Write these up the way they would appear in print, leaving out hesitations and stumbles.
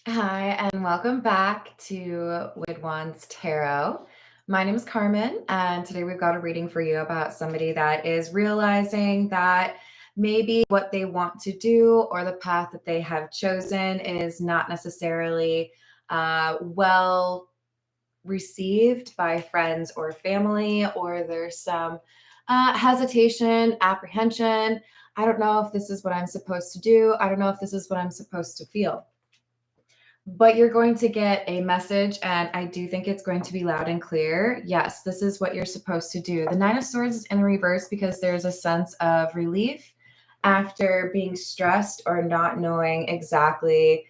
Hi, and welcome back to Wood Wands Tarot. My name is Carmen, and today we've got a reading for you about somebody that is realizing that maybe what they want to do or the path that they have chosen is not necessarily well received by friends or family, or there's some hesitation, apprehension. I don't know if this is what I'm supposed to do. I don't know if this is what I'm supposed to feel, but you're going to get a message, and I do think it's going to be loud and clear. Yes, this is what you're supposed to do. The Nine of Swords is in the reverse because there's a sense of relief after being stressed or not knowing exactly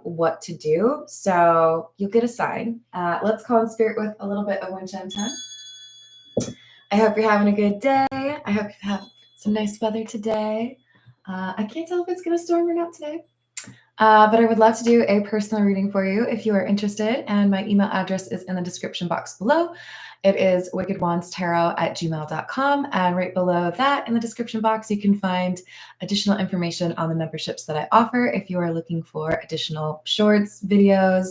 what to do. So you'll get a sign. Let's call in spirit with a little bit of wind chime time. I hope you're having a good day. I hope you have some nice weather today. I can't tell if it's going to storm or not today. But I would love to do a personal reading for you if you are interested, and my email address is in the description box below. It is wickedwandstarot@gmail.com, and right below that in the description box you can find additional information on the memberships that I offer if you are looking for additional shorts, videos,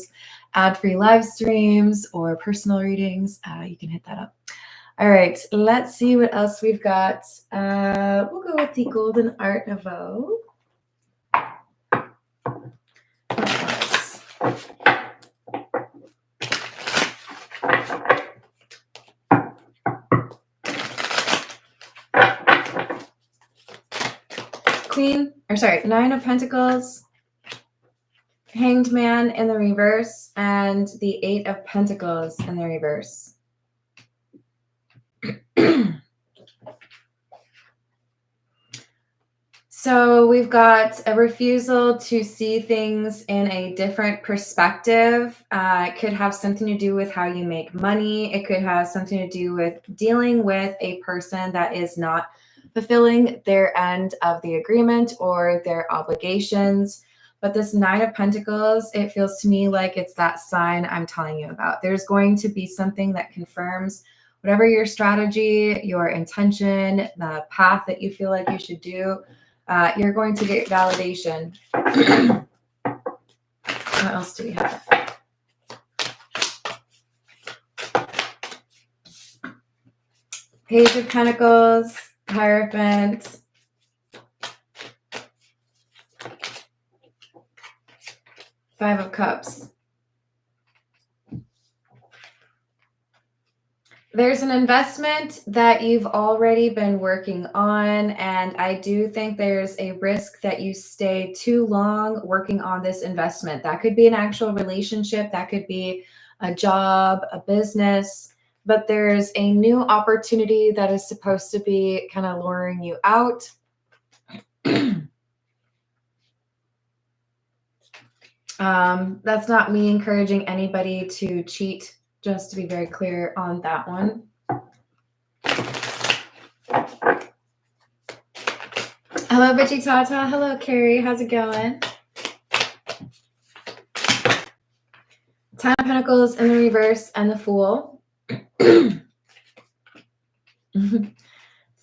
ad-free live streams, or personal readings. You can hit that up. All right, let's see what else we've got. We'll go with the Golden Art Nouveau. Nine of Pentacles, Hanged Man in the reverse, and the Eight of Pentacles in the reverse. So we've got a refusal to see things in a different perspective. It could have something to do with how you make money. It could have something to do with dealing with a person that is not fulfilling their end of the agreement or their obligations. But this Nine of Pentacles, it feels to me like it's that sign I'm telling you about. There's going to be something that confirms whatever your strategy, your intention, the path that you feel like you should do. You're going to get validation. What else do we have? Page of Pentacles, Hierophant, Five of Cups. There's an investment that you've already been working on, and I do think there's a risk that you stay too long working on this investment. That could be an actual relationship, that could be a job, a business, but there's a new opportunity that is supposed to be kind of luring you out. That's not me encouraging anybody to cheat, just to be very clear on that one. Hello, Bitchy Tata. Hello, Carrie. How's it going? Ten of Pentacles in the reverse and the Fool.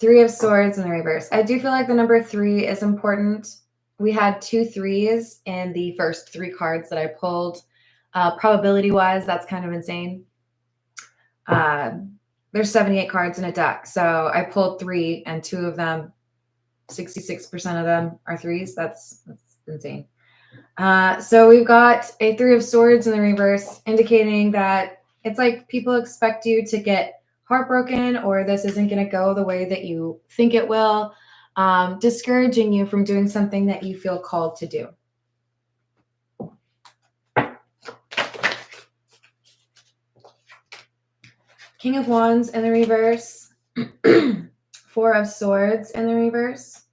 Three of Swords in the reverse. I do feel like the number 3 is important. We had 2 3s in the first 3 cards that I pulled. Probability-wise, that's kind of insane. There's 78 cards in a deck, so I pulled 3, and 2 of them, 66% of them are 3s. That's insane. So we've got a 3 of Swords in the reverse, indicating that it's like people expect you to get heartbroken, or this isn't going to go the way that you think it will, discouraging you from doing something that you feel called to do. King of Wands in the reverse, 4 of Swords in the reverse,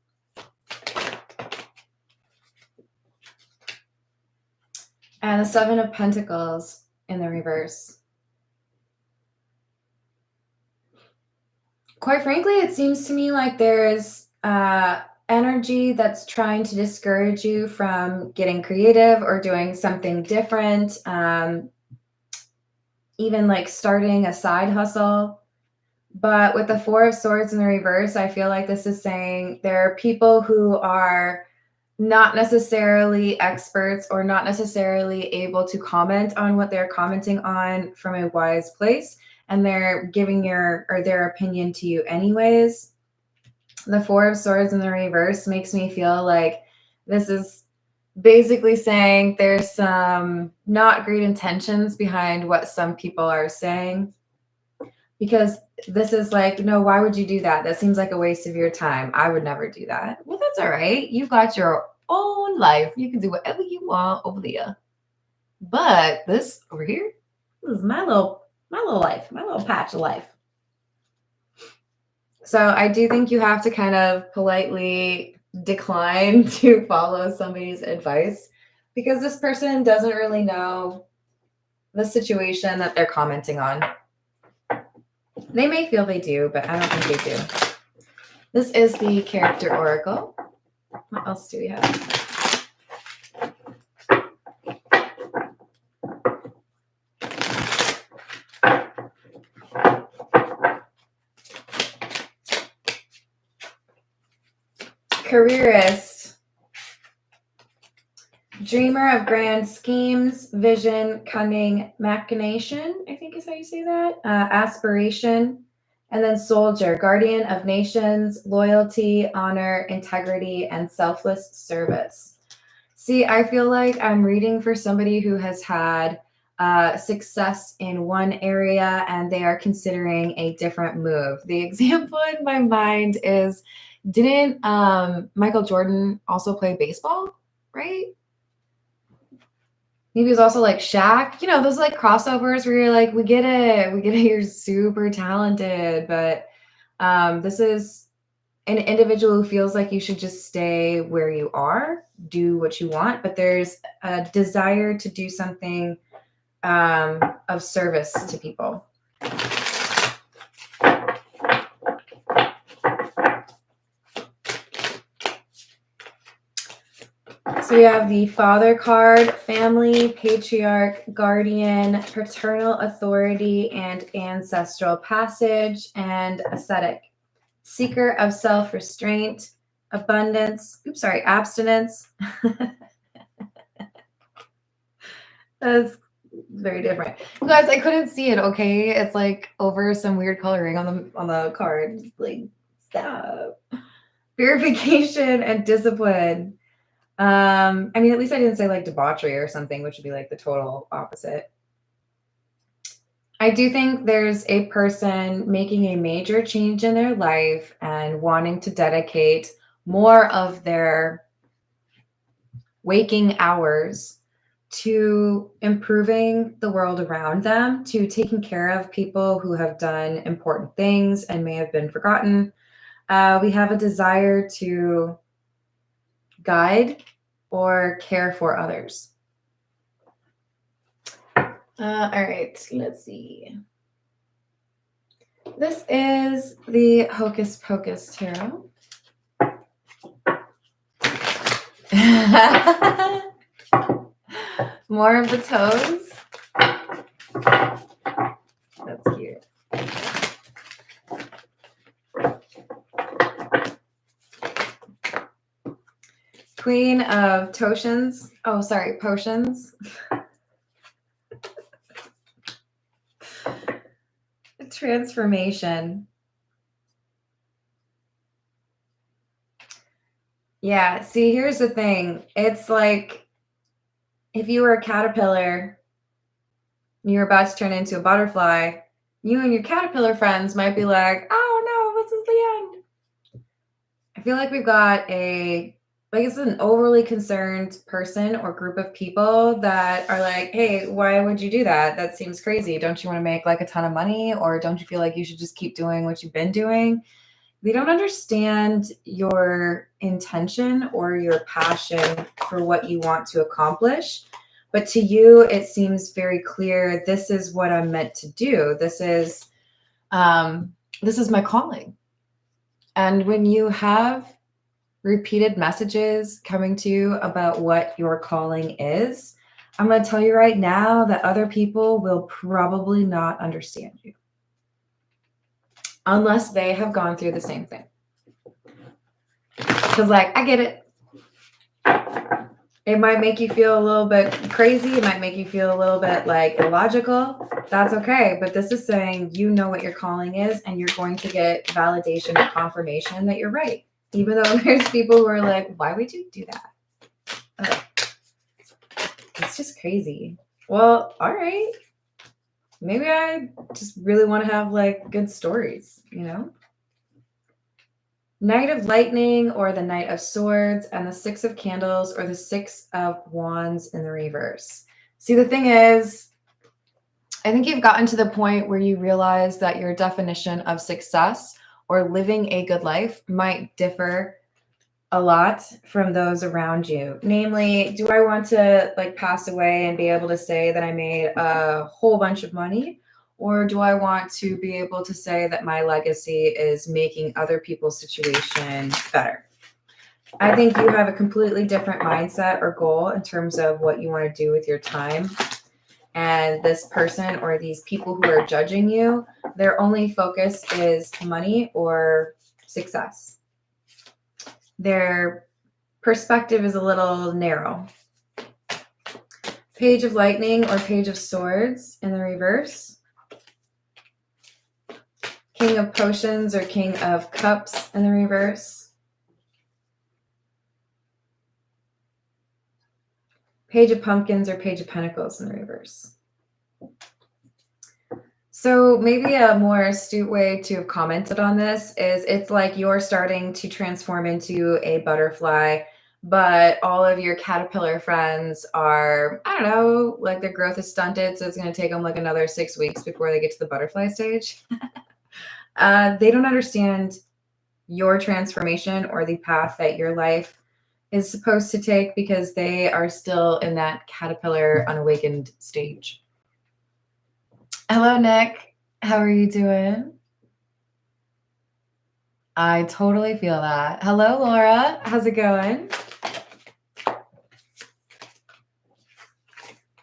and the 7 of Pentacles in the reverse. Quite frankly, it seems to me like there's energy that's trying to discourage you from getting creative or doing something different, even like starting a side hustle. But with the 4 of Swords in the reverse, I feel like this is saying there are people who are not necessarily experts or not necessarily able to comment on what they're commenting on from a wise place, and they're giving their opinion to you anyways. The Four of Swords in the reverse makes me feel like this is basically saying there's some not great intentions behind what some people are saying, because this is like, no, why would you do that? That seems like a waste of your time. I would never do that. Well, that's all right. You got your own life. You can do whatever you want over there. But this over here, this is my little life, my little patch of life. So I do think you have to kind of politely decline to follow somebody's advice, because this person doesn't really know the situation that they're commenting on. They may feel they do, but I don't think they do. This is the character oracle. What else do we have? Careerist. Dreamer of grand schemes, vision, cunning, machination, I think is how you say that. Aspiration. And then soldier, guardian of nations, loyalty, honor, integrity, and selfless service. See, I feel like I'm reading for somebody who has had success in one area and they are considering a different move. The example in my mind is, didn't Michael Jordan also play baseball, right? Maybe it was also like Shaq, those like crossovers where you're like, we get it, you're super talented, but this is an individual who feels like you should just stay where you are, do what you want, but there's a desire to do something of service to people. So we have the Father card, family, patriarch, guardian, paternal authority, and ancestral passage, and ascetic. Seeker of self-restraint, abundance, abstinence. That's very different. You guys, I couldn't see it, okay? It's like over some weird coloring on the card. Like, stop. Purification and discipline. I mean, at least I didn't say like debauchery or something, which would be like the total opposite. I do think there's a person making a major change in their life and wanting to dedicate more of their waking hours to improving the world around them, to taking care of people who have done important things and may have been forgotten. We have a desire to guide or care for others. All right, let's see. This is the Hocus Pocus Tarot. More of the toes. That's cute. Queen of Potions. Oh, sorry, Potions. Transformation. Yeah, see, here's the thing. It's like if you were a caterpillar, you're about to turn into a butterfly, you and your caterpillar friends might be like, oh no, this is the end. I feel like we've got it's an overly concerned person or group of people that are like, hey, why would you do that? That seems crazy. Don't you want to make like a ton of money? Or don't you feel like you should just keep doing what you've been doing? They don't understand your intention or your passion for what you want to accomplish. But to you, it seems very clear, this is what I'm meant to do. This is my calling. And when you have repeated messages coming to you about what your calling is, I'm going to tell you right now that other people will probably not understand you unless they have gone through the same thing. Because like, I get it. It might make you feel a little bit crazy. It might make you feel a little bit like illogical. That's okay. But this is saying you know what your calling is and you're going to get validation and confirmation that you're right. Even though there's people who are like, why would you do that? Ugh. It's just crazy. Well, all right. Maybe I just really want to have like good stories, you know? Knight of Lightning or the Knight of Swords and the Six of Candles or the Six of Wands in the reverse. See, the thing is, I think you've gotten to the point where you realize that your definition of success or living a good life might differ a lot from those around you. Namely, do I want to like pass away and be able to say that I made a whole bunch of money? Or do I want to be able to say that my legacy is making other people's situation better? I think you have a completely different mindset or goal in terms of what you want to do with your time. And this person or these people who are judging you, their only focus is money or success. Their perspective is a little narrow. Page of Lightning or Page of Swords in the reverse. King of Potions or King of Cups in the reverse. Page of Pumpkins or Page of Pentacles in the reverse. So maybe a more astute way to have commented on this is it's like you're starting to transform into a butterfly, but all of your caterpillar friends are, I don't know, like their growth is stunted. So it's going to take them like another 6 weeks before they get to the butterfly stage. They don't understand your transformation or the path that your life is supposed to take because they are still in that caterpillar unawakened stage. Hello, Nick. How are you doing? I totally feel that. Hello, Laura. How's it going?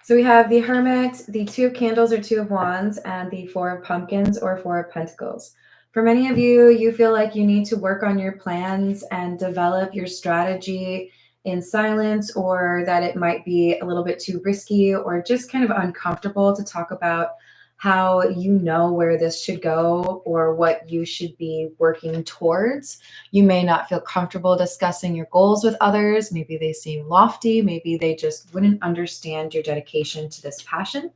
So we have the Hermit, the Two of Candles or Two of Wands, and the Four of Pumpkins or Four of Pentacles. For many of you, you feel like you need to work on your plans and develop your strategy in silence, or that it might be a little bit too risky or just kind of uncomfortable to talk about how you know where this should go or what you should be working towards. You may not feel comfortable discussing your goals with others. Maybe they seem lofty. Maybe they just wouldn't understand your dedication to this passion.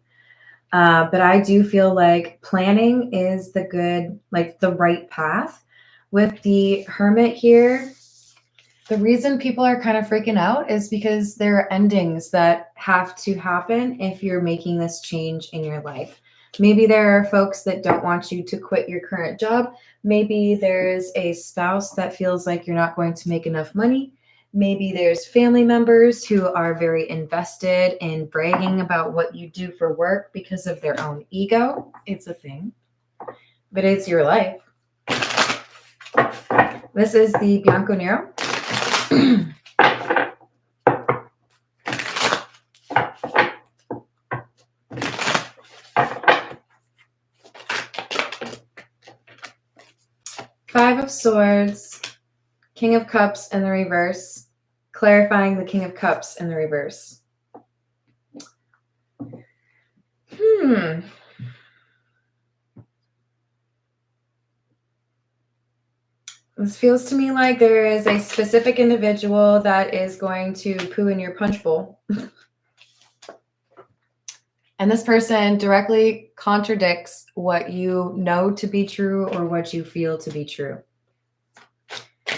But I do feel like planning is the good, like the right path. With the Hermit here, the reason people are kind of freaking out is because there are endings that have to happen if you're making this change in your life. Maybe there are folks that don't want you to quit your current job. Maybe there's a spouse that feels like you're not going to make enough money. Maybe there's family members who are very invested in bragging about what you do for work because of their own ego. It's a thing, but it's your life. This is the Bianco Nero. Five of Swords, King of Cups in the reverse, clarifying the King of Cups in the reverse. This feels to me like there is a specific individual that is going to poo in your punch bowl. And this person directly contradicts what you know to be true or what you feel to be true.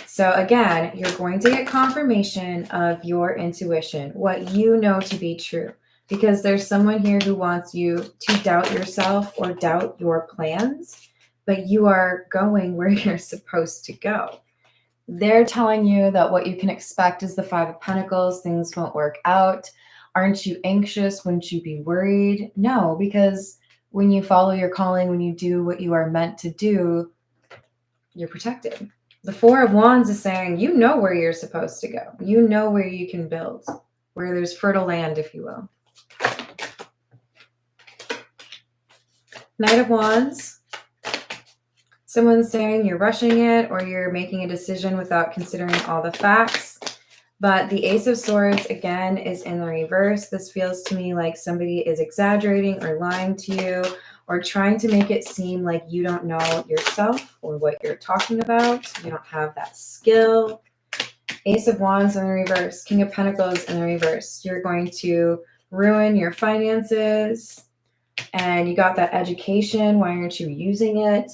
So again, you're going to get confirmation of your intuition, what you know to be true, because there's someone here who wants you to doubt yourself or doubt your plans, but you are going where you're supposed to go. They're telling you that what you can expect is the Five of Pentacles, things won't work out. Aren't you anxious? Wouldn't you be worried? No, because when you follow your calling, when you do what you are meant to do, you're protected. The Four of Wands is saying, you know where you're supposed to go. You know where you can build, where there's fertile land, if you will. Knight of Wands. Someone's saying you're rushing it or you're making a decision without considering all the facts. But the Ace of Swords, again, is in the reverse. This feels to me like somebody is exaggerating or lying to you or trying to make it seem like you don't know yourself or what you're talking about. You don't have that skill. Ace of Wands in the reverse. King of Pentacles in the reverse. You're going to ruin your finances. And you got that education. Why aren't you using it?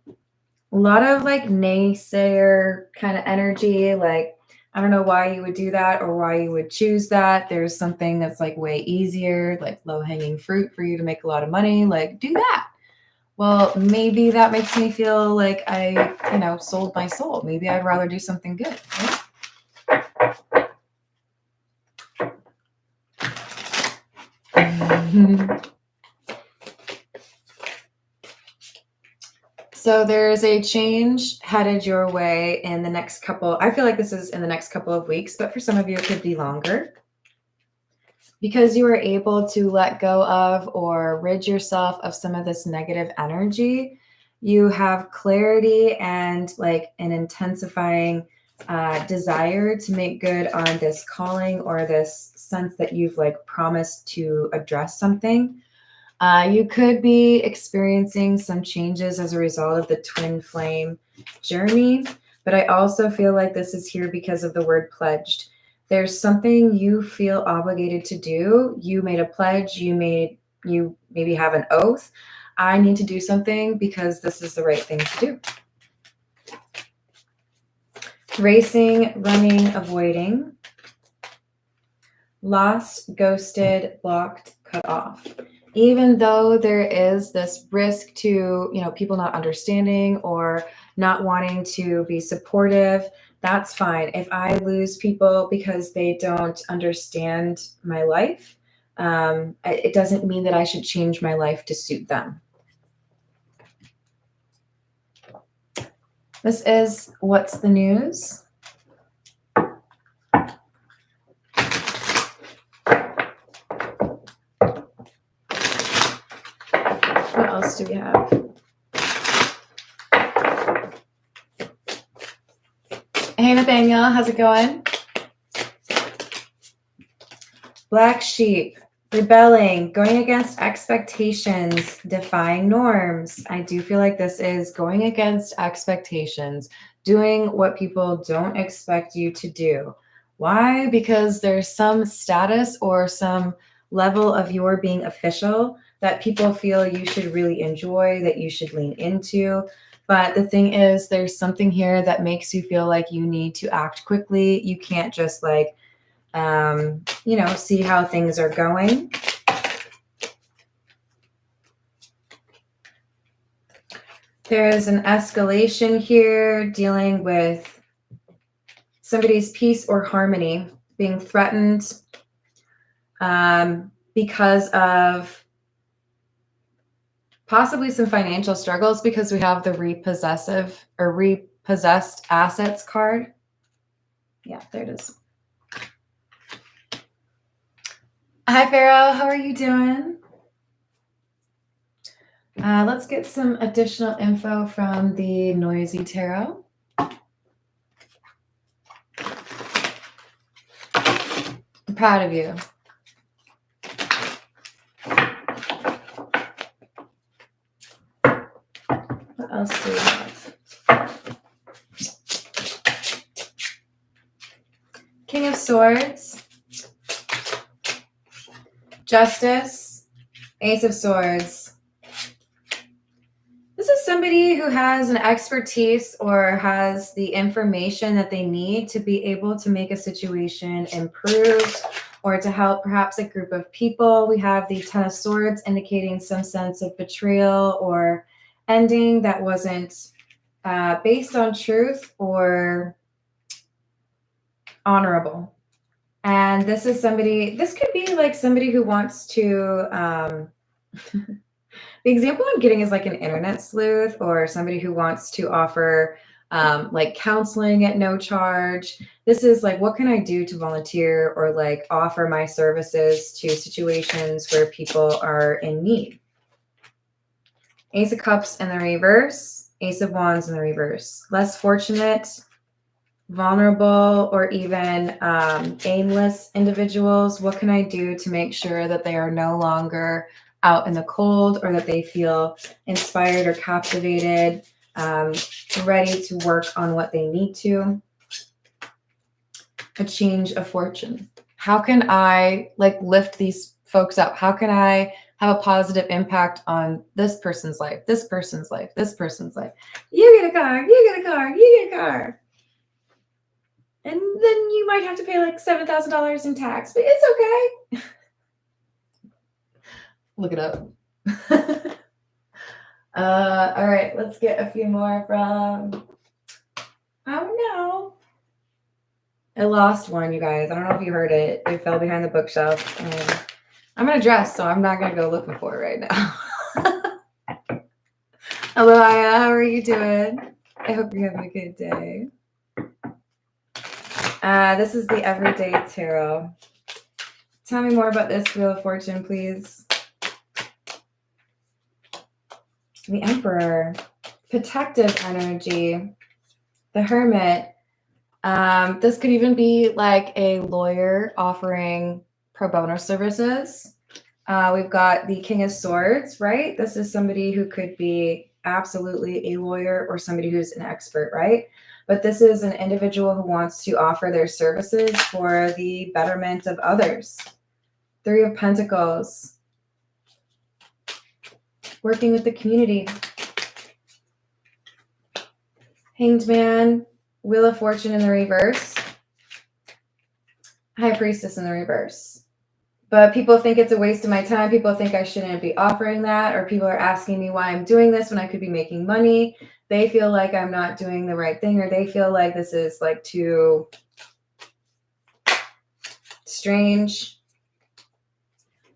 A lot of like naysayer kind of energy. Like, I don't know why you would do that or why you would choose that. There's something that's like way easier, like low-hanging fruit for you to make a lot of money. Like, do that. Well, maybe that makes me feel like I, sold my soul. Maybe I'd rather do something good. Right? So there's a change headed your way in the next couple. I feel like this is in the next couple of weeks, but for some of you, it could be longer. Because you are able to let go of or rid yourself of some of this negative energy, you have clarity and like an intensifying desire to make good on this calling or this sense that you've like promised to address something. You could be experiencing some changes as a result of the twin flame journey, but I also feel like this is here because of the word pledged. There's something you feel obligated to do. You made a pledge, you maybe have an oath. I need to do something because this is the right thing to do. Racing, running, avoiding. Lost, ghosted, blocked, cut off. Even though there is this risk to, people not understanding or not wanting to be supportive, that's fine. If I lose people because they don't understand my life, it doesn't mean that I should change my life to suit them. This is What's the News. What else do we have? Hey, Nathaniel, how's it going? Black sheep, rebelling, going against expectations, defying norms. I do feel like this is going against expectations, doing what people don't expect you to do. Why? Because there's some status or some level of your being official that people feel you should really enjoy, that you should lean into. But the thing is, there's something here that makes you feel like you need to act quickly. You can't just like, see how things are going. There is an escalation here dealing with somebody's peace or harmony being threatened because of possibly some financial struggles, because we have the repossessed assets card. Yeah, there it is. Hi, Pharaoh. How are you doing? Let's get some additional info from the Noisy Tarot. I'm proud of you. What else do we have? King of Swords, Justice, Ace of Swords. This is somebody who has an expertise or has the information that they need to be able to make a situation improved or to help perhaps a group of people. We have the Ten of Swords indicating some sense of betrayal or ending that wasn't based on truth or honorable. And this is somebody, this could be like somebody who wants to, the example I'm getting is like an internet sleuth or somebody who wants to offer like counseling at no charge. This is like, what can I do to volunteer or like offer my services to situations where people are in need? Ace of Cups in the reverse, Ace of Wands in the reverse. Less fortunate, vulnerable or even aimless individuals. What can I do to make sure that they are no longer out in the cold, or that they feel inspired or captivated, ready to work on what they need to? A change of fortune. How can I lift these folks up? How can I have a positive impact on this person's life, this person's life, this person's life? You get a car, you get a car, you get a car. And then you might have to pay like $7,000 in tax, but it's okay. Look it up. All right, let's get a few more from, oh no. I lost one, you guys. I don't know if you heard it. It fell behind the bookshelf. And I'm in a dress, so I'm not going to go looking for it right now. Hello, Aya. How are you doing? I hope you're having a good day. This is the Everyday Tarot. Tell me more about this Wheel of Fortune, please. The Emperor. Protective energy. The Hermit. This could even be like a lawyer offering pro bono services. We've got the King of Swords, right? This is somebody who could be absolutely a lawyer or somebody who's an expert, right? But this is an individual who wants to offer their services for the betterment of others. Three of Pentacles. Working with the community. Hanged Man. Wheel of Fortune in the reverse. High Priestess in the reverse. But people think it's a waste of my time. People think I shouldn't be offering that, or people are asking me why I'm doing this when I could be making money. They feel like I'm not doing the right thing, or they feel like this is like too strange.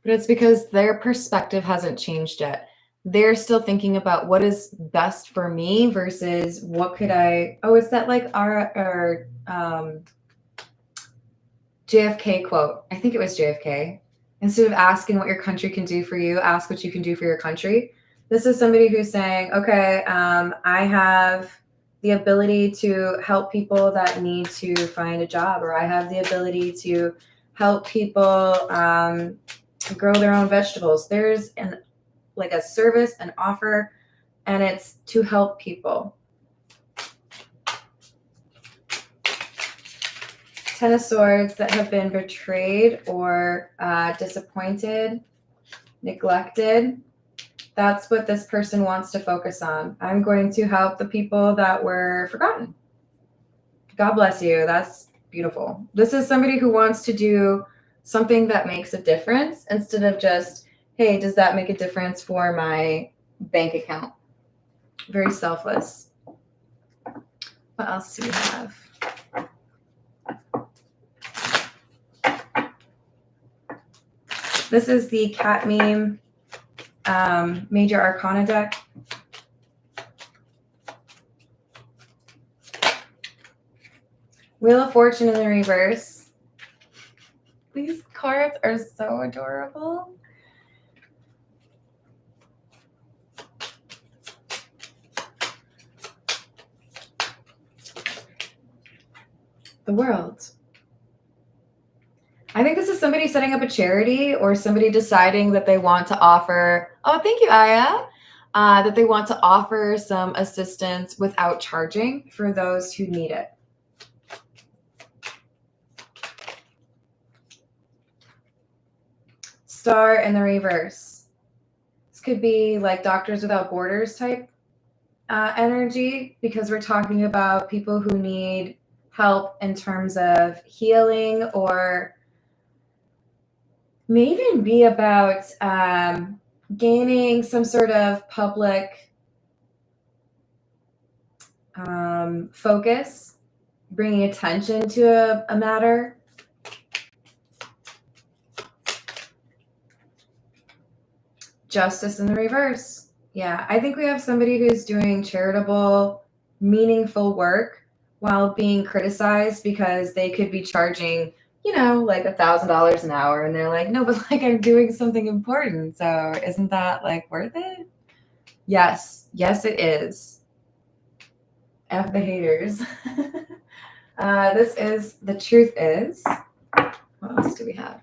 But it's because their perspective hasn't changed yet. They're still thinking about what is best for me versus what could I, oh, it's that like our JFK quote. I think it was JFK. Instead of asking what your country can do for you, ask what you can do for your country. This is somebody who's saying, okay, I have the ability to help people that need to find a job, or I have the ability to help people grow their own vegetables. There's a service, an offer, and it's to help people. Ten of Swords that have been betrayed or disappointed, neglected. That's what this person wants to focus on. I'm going to help the people that were forgotten. God bless you. That's beautiful. This is somebody who wants to do something that makes a difference instead of just, hey, does that make a difference for my bank account? Very selfless. What else do we have? This is the cat meme Major Arcana deck. Wheel of Fortune in the reverse. These cards are so adorable. The World. I think this is somebody setting up a charity or somebody deciding that they want to offer, oh, thank you, Aya, that they want to offer some assistance without charging for those who need it. Star in the reverse. This could be like Doctors Without Borders type energy, because we're talking about people who need help in terms of healing, or may even be about gaining some sort of public focus, bringing attention to a matter. Justice in the reverse. Yeah, I think we have somebody who's doing charitable, meaningful work while being criticized because they could be charging, like $1,000 an hour, and they're like, no, but like I'm doing something important, so isn't that like worth it? Yes, it is. F the haters. This is the truth is. What else do we have?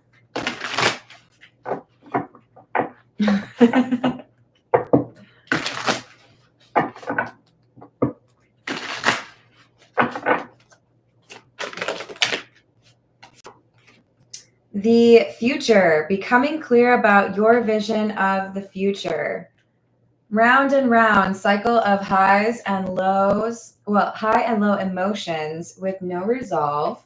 The future, becoming clear about your vision of the future. Round and round cycle of highs and lows, well, high and low emotions with no resolve,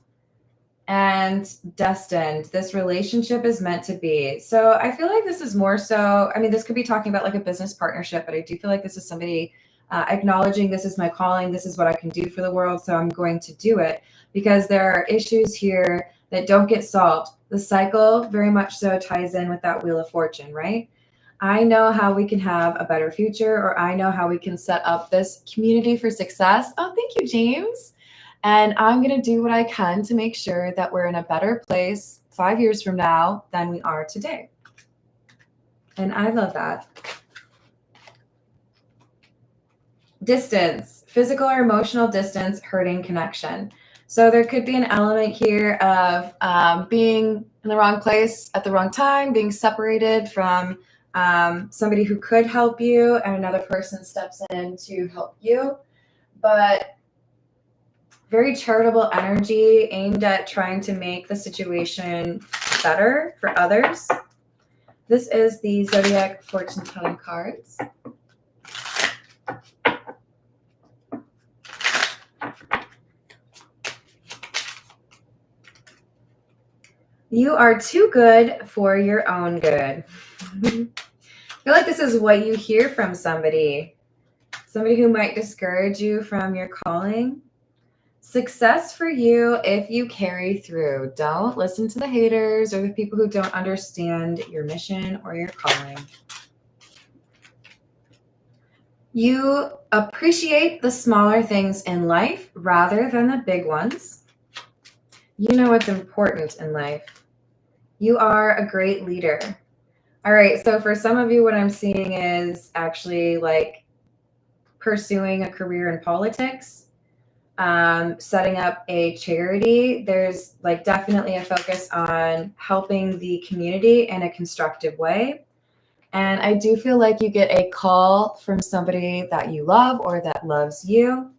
and destined. This relationship is meant to be. So I feel like this is more so, I mean, this could be talking about like a business partnership, but I do feel like this is somebody acknowledging this is my calling, this is what I can do for the world, so I'm going to do it, because there are issues here that don't get solved. The cycle very much so ties in with that Wheel of Fortune, right? I know how we can have a better future, or I know how we can set up this community for success. Oh, thank you, James. And I'm going to do what I can to make sure that we're in a better place 5 years from now than we are today. And I love that. Distance, physical or emotional distance, hurting connection. So there could be an element here of being in the wrong place at the wrong time, being separated from somebody who could help you, and another person steps in to help you. But very charitable energy aimed at trying to make the situation better for others. This is the Zodiac Fortune Telling cards. You are too good for your own good. I feel like this is what you hear from somebody who might discourage you from your calling. Success for you if you carry through. Don't listen to the haters or the people who don't understand your mission or your calling. You appreciate the smaller things in life rather than the big ones. You know what's important in life. You are a great leader. All right, so for some of you, what I'm seeing is actually like pursuing a career in politics, setting up a charity. There's like definitely a focus on helping the community in a constructive way. And I do feel like you get a call from somebody that you love or that loves you.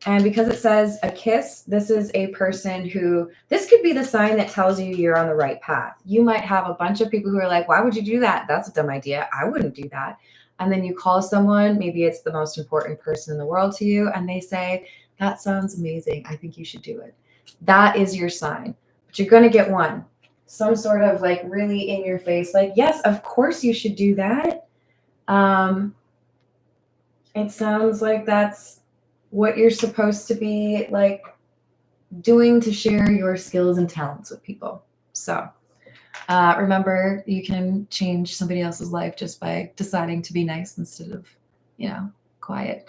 And because it says a kiss, this is a person who, this could be the sign that tells you you're on the right path. You might have a bunch of people who are like, why would you do that? That's a dumb idea. I wouldn't do that. And then you call someone, maybe it's the most important person in the world to you, and they say, that sounds amazing. I think you should do it. That is your sign. But you're going to get one. Some sort of like really in your face, like, yes, of course you should do that. It sounds like that's what you're supposed to be like doing to share your skills and talents with people. So remember, you can change somebody else's life just by deciding to be nice instead of, quiet.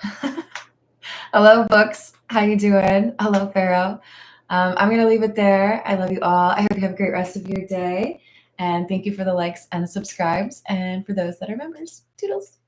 Hello, books. How you doing? Hello, Pharaoh. I'm going to leave it there. I love you all. I hope you have a great rest of your day. And thank you for the likes and subscribes. And for those that are members, toodles.